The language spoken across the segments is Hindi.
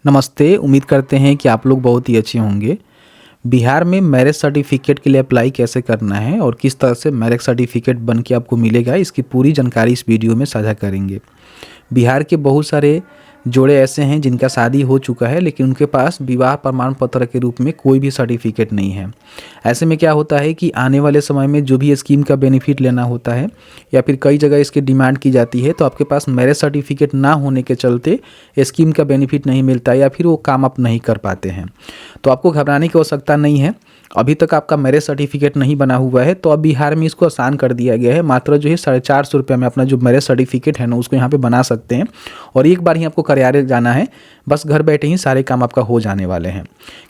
नमस्ते। उम्मीद करते हैं कि आप लोग बहुत ही अच्छे होंगे। बिहार में मैरिज सर्टिफिकेट के लिए अप्लाई कैसे करना है और किस तरह से मैरिज सर्टिफिकेट बन के आपको मिलेगा, इसकी पूरी जानकारी इस वीडियो में साझा करेंगे। बिहार के बहुत सारे जोड़े ऐसे हैं जिनका शादी हो चुका है लेकिन उनके पास विवाह प्रमाण पत्र के रूप में कोई भी सर्टिफिकेट नहीं है। ऐसे में क्या होता है कि आने वाले समय में जो भी स्कीम का बेनिफिट लेना होता है या फिर कई जगह इसकी डिमांड की जाती है, तो आपके पास मैरिज सर्टिफिकेट ना होने के चलते स्कीम का बेनिफिट नहीं मिलता या फिर वो काम आप नहीं कर पाते हैं। तो आपको घबराने की आवश्यकता नहीं है। अभी तक आपका मैरिज सर्टिफिकेट नहीं बना हुआ है तो अब बिहार में इसको आसान कर दिया गया है। मात्र जो है 450 रुपये में अपना जो मैरिज सर्टिफिकेट है ना उसको यहाँ पे बना सकते हैं और एक बार ही आपको कार्यालय जाना है, बस घर बैठे ही सारे काम आपका हो जाने वाले हैं।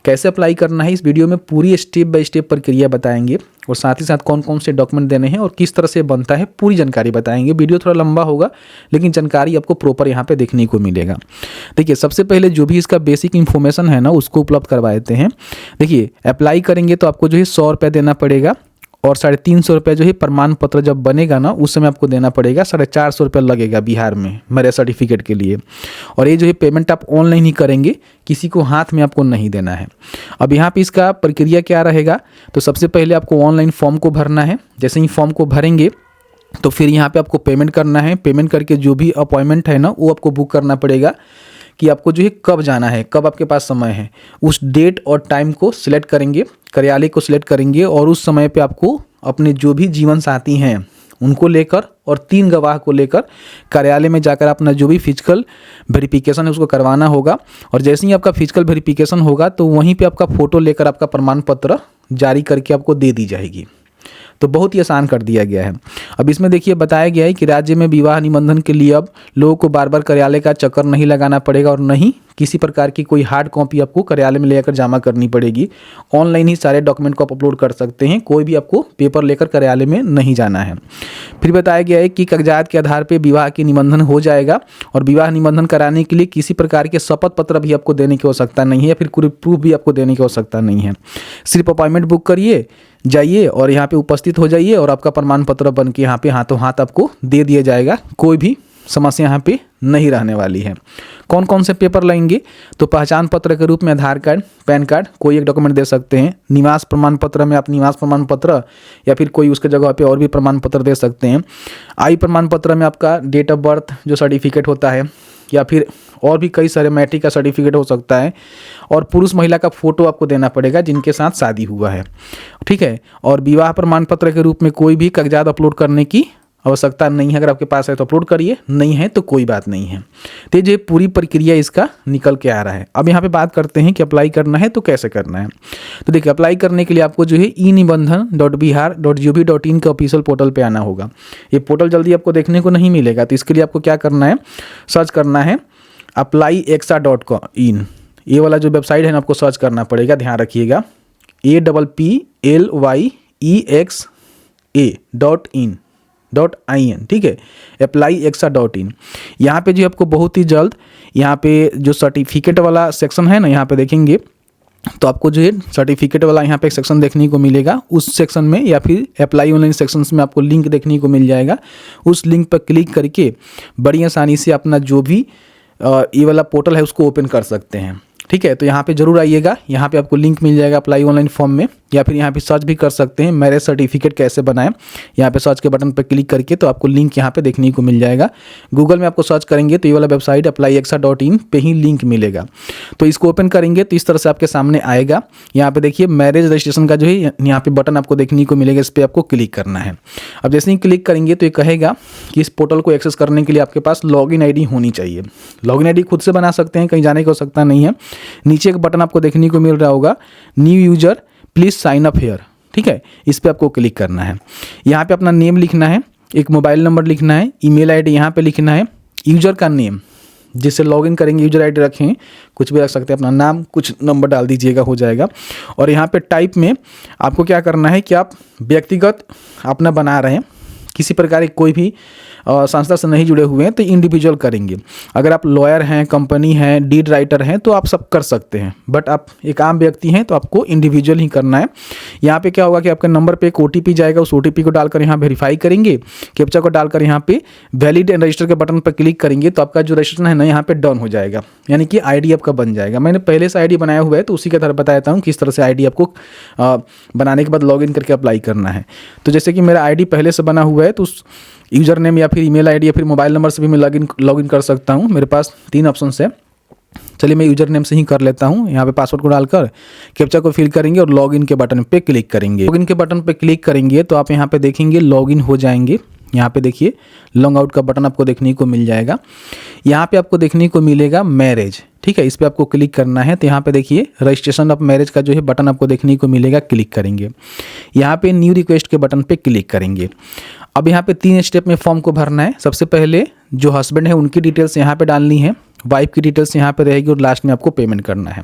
कैसे अप्लाई करना है इस वीडियो में पूरी स्टेप बाय स्टेप प्रक्रिया बताएंगे और साथ ही साथ कौन कौन से डॉक्यूमेंट देने हैं और किस तरह से बनता है पूरी जानकारी बताएंगे। वीडियो थोड़ा लंबा होगा लेकिन जानकारी आपको प्रॉपर यहाँ पे देखने को मिलेगा। देखिए, सबसे पहले जो भी इसका बेसिक इन्फॉर्मेशन है ना उसको उपलब्ध करवा देते हैं। देखिए, अप्लाई करेंगे तो आपको जो है 100 रुपये देना पड़ेगा और 350 रुपये जो है प्रमाण पत्र जब बनेगा ना उस समय आपको देना पड़ेगा। 450 रुपये लगेगा बिहार में मैरिज सर्टिफिकेट के लिए। और ये जो है पेमेंट आप ऑनलाइन ही करेंगे, किसी को हाथ में आपको नहीं देना है। अब यहाँ पे इसका प्रक्रिया क्या रहेगा, तो सबसे पहले आपको ऑनलाइन फॉर्म को भरना है। जैसे ही फॉर्म को भरेंगे तो फिर यहाँ पे आपको पेमेंट करना है। पेमेंट करके जो भी अपॉइंटमेंट है ना वो आपको बुक करना पड़ेगा कि आपको जो है कब जाना है, कब आपके पास समय है। उस डेट और टाइम को सिलेक्ट करेंगे, कार्यालय को सिलेक्ट करेंगे और उस समय पे आपको अपने जो भी जीवन साथी हैं उनको लेकर और 3 गवाह को लेकर कार्यालय में जाकर अपना जो भी फिजिकल वेरिफिकेशन है उसको करवाना होगा। और जैसे ही आपका फिजिकल वेरिफिकेशन होगा तो वहीं पे आपका फ़ोटो लेकर आपका प्रमाण पत्र जारी करके आपको दे दी जाएगी। तो बहुत ही आसान कर दिया गया है। अब इसमें देखिए बताया गया है कि राज्य में विवाह निबंधन के लिए अब लोगों को बार बार कार्यालय का चक्कर नहीं लगाना पड़ेगा और नहीं किसी प्रकार की कोई हार्ड कॉपी आपको कार्यालय में लेकर जमा करनी पड़ेगी। ऑनलाइन ही सारे डॉक्यूमेंट को आप अपलोड कर सकते हैं, कोई भी आपको पेपर लेकर कार्यालय में नहीं जाना है। फिर बताया गया है कि कागजात के आधार पर विवाह की निबंधन हो जाएगा और विवाह निबंधन कराने के लिए किसी प्रकार के शपथ पत्र भी आपको देने की आवश्यकता नहीं है या फिर कोई प्रूफ भी आपको देने की आवश्यकता नहीं है। सिर्फ अपॉइंटमेंट बुक करिए, जाइए और यहाँ पे उपस्थित हो जाइए और आपका प्रमाण पत्र बन के यहाँ पे हाथों हाथ आपको दे दिया जाएगा। कोई भी समस्या यहाँ पे नहीं रहने वाली है। कौन कौन से पेपर लगेंगे, तो पहचान पत्र के रूप में आधार कार्ड, पैन कार्ड कोई एक डॉक्यूमेंट दे सकते हैं। निवास प्रमाण पत्र में आप निवास प्रमाण पत्र या फिर कोई उसके जगह पे और भी प्रमाण पत्र दे सकते हैं। आयु प्रमाण पत्र में आपका डेट ऑफ बर्थ जो सर्टिफिकेट होता है या फिर और भी कई सारे मैट्रिक का सर्टिफिकेट हो सकता है। और पुरुष महिला का फ़ोटो आपको देना पड़ेगा जिनके साथ शादी हुआ है, ठीक है। और विवाह प्रमाण पत्र के रूप में कोई भी कागजात अपलोड करने की आवश्यकता नहीं है। अगर आपके पास है तो अपलोड करिए, नहीं है तो कोई बात नहीं है। तो ये पूरी प्रक्रिया इसका निकल के आ रहा है। अब यहाँ पे बात करते हैं कि अप्लाई करना है तो कैसे करना है। तो देखिए, अप्लाई करने के लिए आपको जो है e-nibandan.bihar.gov.in के ऑफिशियल पोर्टल पे आना होगा। ये पोर्टल जल्दी आपको देखने को नहीं मिलेगा, तो इसके लिए आपको क्या करना है, सर्च करना है applyExa.in। ये वाला जो वेबसाइट है ना आपको सर्च करना पड़ेगा, ध्यान रखिएगा APPLYEXA.in, ठीक है, applyExa.in। यहाँ पे जो आपको बहुत ही जल्द यहाँ पे जो सर्टिफिकेट वाला सेक्शन है ना यहाँ पे देखेंगे तो आपको जो है सर्टिफिकेट वाला यहाँ पे एक सेक्शन देखने को मिलेगा। उस सेक्शन में या फिर अप्लाई ऑनलाइन सेक्शंस में आपको लिंक देखने को मिल जाएगा। उस लिंक पर क्लिक करके बड़ी आसानी से अपना जो भी ये वाला पोर्टल है उसको ओपन कर सकते हैं, ठीक है। तो यहाँ पे जरूर आइएगा, यहाँ पे आपको लिंक मिल जाएगा अप्लाई ऑनलाइन फॉर्म में, या फिर यहाँ पे सर्च भी कर सकते हैं मैरिज सर्टिफिकेट कैसे बनाएं। यहाँ पे सर्च के बटन पर क्लिक करके तो आपको लिंक यहाँ पे देखने को मिल जाएगा। गूगल में आपको सर्च करेंगे तो ये वाला वेबसाइट applyExa.in पे ही लिंक मिलेगा। तो इसको ओपन करेंगे तो इस तरह से आपके सामने आएगा। यहाँ पे देखिए मैरिज रजिस्ट्रेशन का जो है यहाँ पे बटन आपको देखने को मिलेगा, इस पर आपको क्लिक करना है। अब जैसे ही क्लिक करेंगे तो ये कहेगा कि इस पोर्टल को एक्सेस करने के लिए आपके पास लॉगिन ID होनी चाहिए। लॉगिन ID खुद से बना सकते हैं, कहीं जाने की आवश्यकता नहीं है। नीचे एक बटन आपको देखने को मिल रहा होगा new user please sign up here, ठीक है, इस पर आपको क्लिक करना है। यहाँ पे अपना नेम लिखना है, एक मोबाइल नंबर लिखना है, ईमेल आईडी यहाँ पे लिखना है, यूजर का नेम जिससे लॉगिन करेंगे यूजर आईडी रखें, कुछ भी रख सकते हैं, अपना नाम कुछ नंबर डाल दीजिएगा, हो जाएगा। और यहाँ पे टाइप में आपको क्या करना है कि आप व्यक्तिगत अपना बना रहे हैं, किसी प्रकार की कोई भी संस्था से नहीं जुड़े हुए हैं तो इंडिविजुअल करेंगे। अगर आप लॉयर हैं, कंपनी हैं, डीड राइटर हैं तो आप सब कर सकते हैं, बट आप एक आम व्यक्ति हैं तो आपको इंडिविजुअल ही करना है। यहाँ पे क्या होगा कि आपके नंबर पे एक OTP जाएगा, उस OTP को डालकर यहाँ वेरीफाई करेंगे, कैप्चा को डालकर यहाँ पे वैलिड एंड रजिस्टर के बटन पर क्लिक करेंगे तो आपका जो रजिस्ट्रेशन है ना यहाँ पे डन हो जाएगा, यानी कि ID आपका बन जाएगा। मैंने पहले से ID बनाया हुआ है तो उसी के तरह बताता हूँ किस तरह से ID आपको बनाने के बाद लॉगिन करके अप्लाई करना है। तो जैसे कि मेरा ID पहले से बना हुआ है तो उस यूज़र नेम या फिर ईमेल ID या फिर मोबाइल नंबर से भी मैं लॉगिन कर सकता हूँ। मेरे पास 3 ऑप्शन है। चलिए मैं यूज़र नेम से ही कर लेता हूँ। यहाँ पे पासवर्ड को डालकर कैप्चा को फिल करेंगे और लॉगिन के बटन पे क्लिक करेंगे। लॉगिन के बटन पे क्लिक करेंगे तो आप यहाँ पे देखेंगे लॉगिन हो जाएंगे। यहाँ पे देखिए लॉग आउट का बटन आपको देखने को मिल जाएगा। यहाँ पे आपको देखने को मिलेगा मैरिज, ठीक है, इस पर आपको क्लिक करना है। तो यहाँ पे देखिए रजिस्ट्रेशन ऑफ मैरिज का जो है बटन आपको देखने को मिलेगा, क्लिक करेंगे। यहाँ पे न्यू रिक्वेस्ट के बटन पे क्लिक करेंगे। अब यहाँ पे 3 स्टेप में फॉर्म को भरना है। सबसे पहले जो हस्बैंड है उनकी डिटेल्स यहाँ पे डालनी है, वाइफ की डिटेल्स यहाँ पे रहेगी और लास्ट में आपको पेमेंट करना है।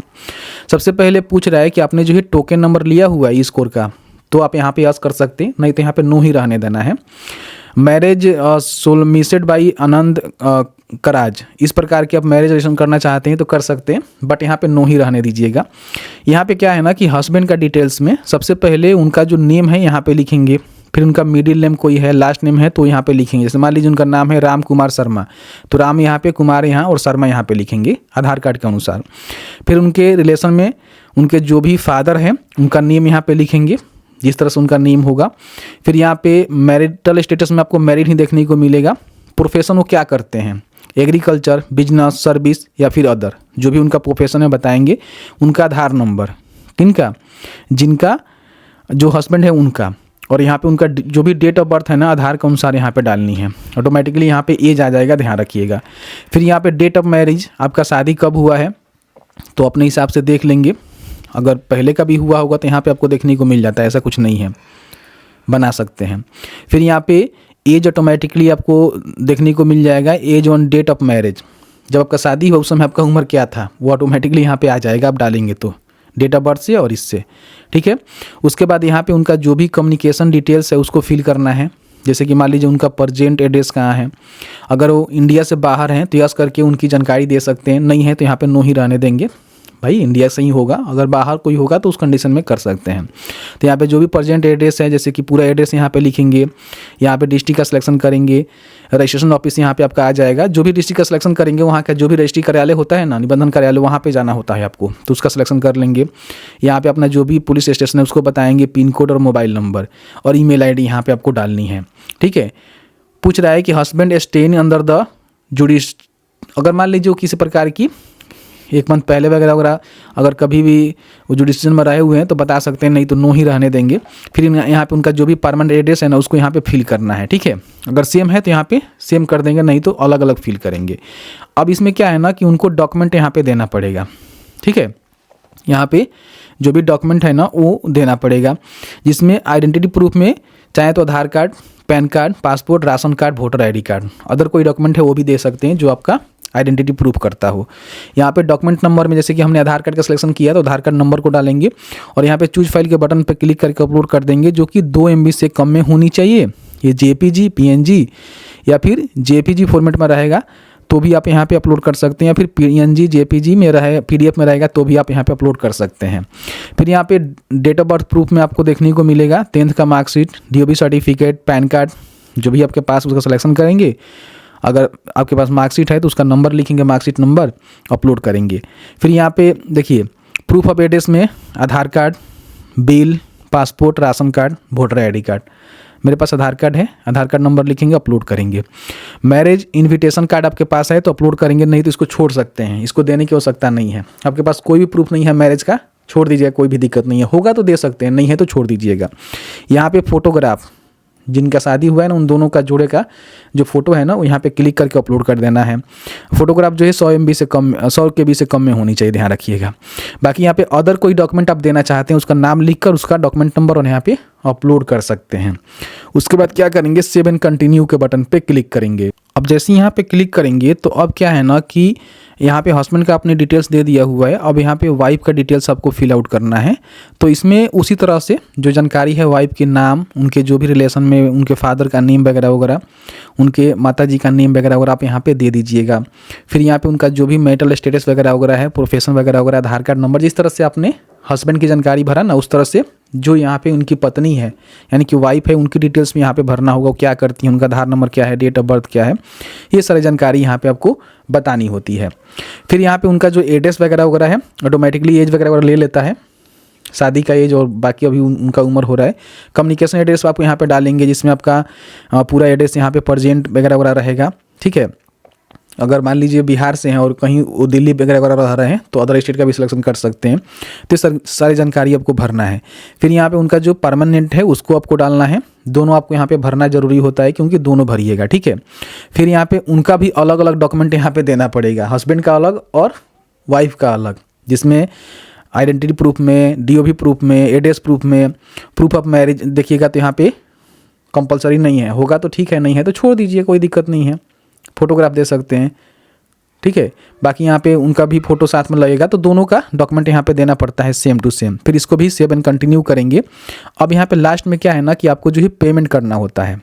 सबसे पहले पूछ रहा है कि आपने जो है टोकन नंबर लिया हुआ है स्कोर का, तो आप यहाँ पे यस कर सकते हैं, नहीं तो यहाँ पे नो ही रहने देना है। मैरिज सोलमिसेड बाई आनंद कराज, इस प्रकार के आप मैरिज रजिस्ट्रेशन करना चाहते हैं तो कर सकते हैं, बट यहाँ पे नो ही रहने दीजिएगा। यहाँ पे क्या है ना कि हस्बैंड का डिटेल्स में सबसे पहले उनका जो नेम है यहाँ पे लिखेंगे, फिर उनका मिडिल नेम कोई है, लास्ट नेम है तो यहाँ पे लिखेंगे। जैसे मान लीजिए उनका नाम है राम कुमार शर्मा, तो राम यहाँ पे, कुमार यहाँ और शर्मा यहाँ पे लिखेंगे आधार कार्ड के अनुसार। फिर उनके रिलेशन में उनके जो भी फादर हैं उनका नेम यहाँ पे लिखेंगे, जिस तरह से उनका नेम होगा। फिर यहाँ पे मैरिटल स्टेटस में आपको मैरिड ही देखने को मिलेगा। प्रोफेशन वो क्या करते हैं, एग्रीकल्चर, बिजनेस, सर्विस या फिर अदर, जो भी उनका प्रोफेशन है बताएंगे। उनका आधार नंबर, किनका, जिनका जो हस्बैंड है उनका, और यहाँ पे उनका जो भी डेट ऑफ बर्थ है ना आधार के अनुसार यहाँ पे डालनी है। ऑटोमेटिकली यहाँ पे एज आ जाएगा, ध्यान रखिएगा। फिर यहाँ पे डेट ऑफ मैरिज, आपका शादी कब हुआ है तो अपने हिसाब से देख लेंगे। अगर पहले का भी हुआ होगा तो यहाँ पे आपको देखने को मिल जाता है, ऐसा कुछ नहीं है, बना सकते हैं। फिर यहाँ पे एज ऑटोमेटिकली आपको देखने को मिल जाएगा, age on date of marriage, जब आपका शादी हो उस समय आपका उम्र क्या था वो ऑटोमेटिकली यहाँ पे आ जाएगा, आप डालेंगे तो डेट ऑफ बर्थ से और इससे, ठीक है। उसके बाद यहाँ पे उनका जो भी कम्युनिकेशन डिटेल्स है उसको फिल करना है। जैसे कि मान लीजिए उनका प्रेजेंट एड्रेस कहाँ है, अगर वो इंडिया से बाहर हैं तो यस करके उनकी जानकारी दे सकते हैं, नहीं है तो यहाँ पे नो ही रहने देंगे, भाई इंडिया से ही होगा। अगर बाहर कोई होगा तो उस कंडीशन में कर सकते हैं। तो यहाँ पे जो भी प्रेजेंट एड्रेस है, जैसे कि पूरा एड्रेस यहाँ पे लिखेंगे। यहाँ पे डिस्ट्रिक्ट का सिलेक्शन करेंगे, रजिस्ट्रेशन ऑफिस यहाँ पे आपका आ जाएगा। जो भी डिस्ट्रिक्ट का सिलेक्शन करेंगे वहाँ का जो भी रजिस्ट्री कार्यालय होता है ना, निबंधन कार्यालय, वहाँ पे जाना होता है आपको, तो उसका सिलेक्शन कर लेंगे। यहाँ पे अपना जो भी पुलिस स्टेशन है उसको बताएंगे, पिन कोड और मोबाइल नंबर और ईमेल ID यहाँ पे आपको डालनी है, ठीक है। पूछ रहा है कि हस्बैंड स्टेइंग अंडर द जुडिस, अगर मान लीजिए वो किसी प्रकार की 1 मंथ पहले वगैरह अगर कभी भी वो जुडिशन में रहे हुए हैं तो बता सकते हैं, नहीं तो नो ही रहने देंगे। फिर यहाँ पे उनका जो भी परमानेंट एड्रेस है ना उसको यहाँ पे फिल करना है, ठीक है। अगर सेम है तो यहाँ पे सेम कर देंगे, नहीं तो अलग अलग फिल करेंगे। अब इसमें क्या है ना कि उनको डॉक्यूमेंट यहाँ पे देना पड़ेगा, ठीक है। यहाँ पे जो भी डॉक्यूमेंट है ना वो देना पड़ेगा, जिसमें आइडेंटिटी प्रूफ में चाहे तो Aadhaar card, PAN card, passport, ration card, voter ID card, other कोई डॉक्यूमेंट है वो भी दे सकते हैं जो आपका आइडेंटिटी प्रूफ करता हो। यहाँ पे डॉक्यूमेंट नंबर में जैसे कि हमने आधार कार्ड का सिलेक्शन किया तो आधार कार्ड नंबर को डालेंगे और यहाँ पे चूज फाइल के बटन पे क्लिक करके अपलोड कर देंगे, जो कि 2 MB से कम में होनी चाहिए। ये JPG, PNG या फिर JPG फॉर्मेट में रहेगा तो भी आप यहाँ पे अपलोड कर सकते हैं, या फिर PNG, JPG में रहे, PDF में रहेगा तो भी आप यहाँ पे अपलोड कर सकते हैं। फिर यहाँ पे डेट ऑफ बर्थ प्रूफ में आपको देखने को मिलेगा 10th का marksheet, DOB certificate, pan card, जो भी आपके पास उसका सिलेक्शन करेंगे। अगर आपके पास मार्कशीट है तो उसका नंबर लिखेंगे, मार्कशीट नंबर अपलोड करेंगे। फिर यहाँ पे देखिए प्रूफ ऑफ एड्रेस में Aadhaar card, bill, passport, ration card, voter ID card. मेरे पास आधार कार्ड है, आधार कार्ड नंबर लिखेंगे, अपलोड करेंगे। मैरिज इन्विटेशन कार्ड आपके पास है तो अपलोड करेंगे, नहीं तो इसको छोड़ सकते हैं, इसको देने की आवश्यकता नहीं है। आपके पास कोई भी प्रूफ नहीं है मैरिज का, छोड़ दीजिएगा, कोई भी दिक्कत नहीं है। होगा तो दे सकते हैं, नहीं है तो छोड़ दीजिएगा। यहाँ पे फोटोग्राफ, जिनका शादी हुआ है ना उन दोनों का जोड़े का जो फोटो है ना वो यहाँ पे क्लिक करके अपलोड कर देना है। फोटोग्राफ जो है 100 MB से कम, 100 KB से कम में होनी चाहिए, ध्यान रखिएगा। बाकी यहाँ पे अदर कोई डॉक्यूमेंट आप देना चाहते हैं उसका नाम लिखकर उसका डॉक्यूमेंट नंबर और यहाँ पे अपलोड कर सकते हैं। उसके बाद क्या करेंगे, सेव एंड कंटिन्यू के बटन पे क्लिक करेंगे। अब जैसे यहाँ पे क्लिक करेंगे तो अब क्या है ना कि यहाँ पे हस्बैंड का आपने डिटेल्स दे दिया हुआ है, अब यहाँ पे वाइफ का डिटेल्स आपको फिल आउट करना है। तो इसमें उसी तरह से जो जानकारी है वाइफ के नाम, उनके जो भी रिलेशन में उनके फादर का नेम वगैरह वगैरह, उनके माता जी का नेम वगैरह वगैरह आप यहाँ पे दे दीजिएगा। फिर यहाँ पे उनका जो भी मैरिटल स्टेटस वगैरह वगैरह है, प्रोफेशन वगैरह वगैरह, आधार कार्ड नंबर, जिस तरह से आपने हस्बैंड की जानकारी भरा ना, उस तरह से जो यहाँ पे उनकी पत्नी है यानी कि वाइफ है, उनकी डिटेल्स में यहाँ पे भरना होगा। क्या करती है, उनका आधार नंबर क्या है, डेट ऑफ बर्थ क्या है, ये सारी जानकारी यहाँ पे आपको बतानी होती है। फिर यहाँ पे उनका जो एड्रेस वगैरह वगैरह है, ऑटोमेटिकली एज वगैरह वगैरह ले लेता है, शादी का एज और बाकी अभी उनका उम्र हो रहा है। कम्युनिकेशन एड्रेस आपको यहाँ पे डालेंगे, जिसमें आपका पूरा एड्रेस यहाँ पे प्रेजेंट वगैरह वगैरह रहेगा। ठीक है, अगर मान लीजिए बिहार से हैं और कहीं वो दिल्ली वगैरह वगैरह रह रहे हैं तो अदर स्टेट का भी सिलेक्शन कर सकते हैं। तो सारी जानकारी आपको भरना है। फिर यहाँ पे उनका जो परमानेंट है उसको आपको डालना है। दोनों आपको यहाँ पे भरना जरूरी होता है क्योंकि दोनों भरिएगा। ठीक है, फिर यहाँ पे उनका भी अलग अलग डॉक्यूमेंट यहाँ पे देना पड़ेगा, हस्बैंड का अलग और वाइफ का अलग, जिसमें आइडेंटिटी प्रूफ में, DOB प्रूफ में, एड्रेस प्रूफ में, प्रूफ ऑफ मैरिज देखिएगा तो यहाँ पे कंपलसरी नहीं है, होगा तो ठीक है, नहीं है तो छोड़ दीजिए, कोई दिक्कत नहीं है, फोटोग्राफ दे सकते हैं। ठीक है, बाकी यहाँ पे उनका भी फोटो साथ में लगेगा, तो दोनों का डॉक्यूमेंट यहाँ पे देना पड़ता है सेम टू सेम। फिर इसको भी सेव एंड कंटिन्यू करेंगे। अब यहाँ पे लास्ट में क्या है ना कि आपको जो है पेमेंट करना होता है।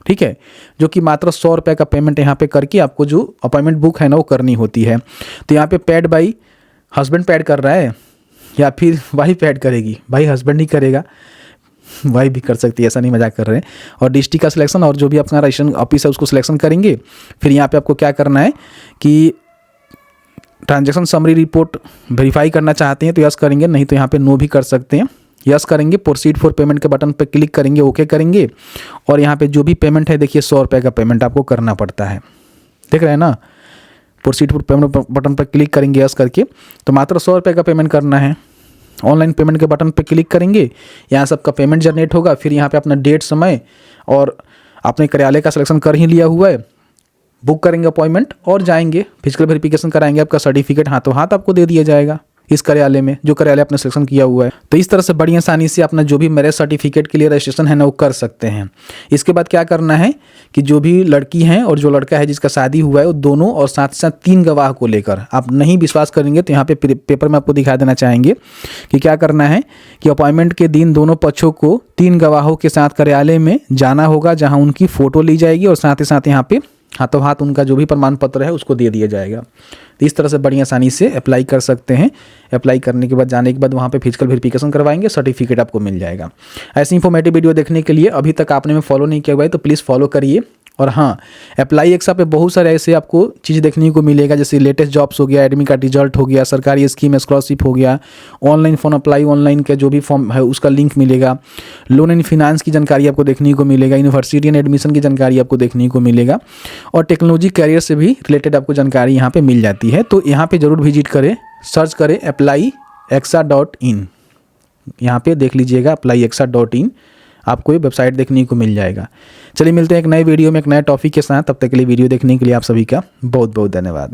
ठीक है, जो कि मात्र 100 रुपये का पेमेंट यहाँ पे करके आपको जो अपॉइंटमेंट बुक है ना वो करनी होती है। तो यहाँ पे पेड बाई हस्बैंड पेड कर रहा है या फिर वाइफ पेड करेगी, भाई हस्बैंड ही करेगा, वाइफ भी कर सकती है, ऐसा नहीं, मजाक कर रहे हैं। और डिस्ट्रिक्ट का सिलेक्शन और जो भी अपना रजिस्ट्रेशन ऑफिस है उसको सिलेक्शन करेंगे। फिर यहाँ पे आपको क्या करना है कि ट्रांजैक्शन समरी रिपोर्ट वेरीफाई करना चाहते हैं तो यस करेंगे, नहीं तो यहाँ पे नो भी कर सकते हैं। यस करेंगे, प्रोसीड फॉर पेमेंट के बटन पे क्लिक करेंगे, ओके करेंगे। और यहाँ पे जो भी पेमेंट है देखिए 100 रुपये का पेमेंट आपको करना पड़ता है, देख रहे हैं ना। प्रोसीड फॉर पेमेंट बटन पर क्लिक करेंगे यस करके, तो मात्र 100 रुपये का पेमेंट करना है। ऑनलाइन पेमेंट के बटन पे क्लिक करेंगे, यहाँ सबका पेमेंट जनरेट होगा। फिर यहाँ पे अपना डेट, समय और अपने कार्यालय का सिलेक्शन कर ही लिया हुआ है, बुक करेंगे अपॉइंटमेंट और जाएंगे, फिजिकल वेरिफिकेशन कराएंगे, आपका सर्टिफिकेट हाथों हाथ आपको दे दिया जाएगा इस कार्यालय में, जो कार्यालय आपने सिलेक्शन किया हुआ है। तो इस तरह से बड़ी आसानी से अपना जो भी मैरिज सर्टिफिकेट के लिए रजिस्ट्रेशन है ना वो कर सकते हैं। इसके बाद क्या करना है कि जो भी लड़की हैं और जो लड़का है जिसका शादी हुआ है वो दोनों और साथ साथ 3 गवाह को लेकर, आप नहीं विश्वास करेंगे तो यहाँ पे पेपर में आपको दिखा देना चाहेंगे कि क्या करना है कि अपॉइंटमेंट के दिन दोनों पक्षों को 3 गवाहों के साथ कार्यालय में जाना होगा, जहाँ उनकी फ़ोटो ली जाएगी और साथ ही साथ यहाँ पे हाथों हाथ उनका जो भी प्रमाण पत्र है उसको दे दिया जाएगा। तो इस तरह से बड़ी आसानी से अप्लाई कर सकते हैं। अप्लाई करने के बाद जाने के बाद वहाँ पे फिजिकल वेरिफिकेशन करवाएंगे, सर्टिफिकेट आपको मिल जाएगा। ऐसी इंफॉर्मेटिव वीडियो देखने के लिए अभी तक आपने में फॉलो नहीं किया हुआ है तो प्लीज़ फॉलो करिए। और हाँ, अप्लाई एक्सा पे बहुत सारे ऐसे आपको चीज़ देखने को मिलेगा, जैसे लेटेस्ट जॉब्स हो गया, एडमिट कार्ड रिजल्ट हो गया, सरकारी स्कीम स्कॉलरशिप हो गया, ऑनलाइन फॉर्म अप्लाई, ऑनलाइन का जो भी फॉर्म है उसका लिंक मिलेगा, लोन एंड फिनांस की जानकारी आपको देखने को मिलेगा, यूनिवर्सिटी एंड एडमिशन की जानकारी आपको देखने को मिलेगा, और टेक्नोलॉजी कैरियर से भी रिलेटेड आपको जानकारी यहाँ पर मिल जाती है। तो यहाँ पर ज़रूर विजिट करें, सर्च करें applyexsa.in, यहाँ पर देख लीजिएगा applyexsa.in, आपको ये वेबसाइट देखने को मिल जाएगा। चलिए मिलते हैं एक नए वीडियो में एक नए टॉपिक के साथ, तब तक के लिए वीडियो देखने के लिए आप सभी का बहुत बहुत धन्यवाद।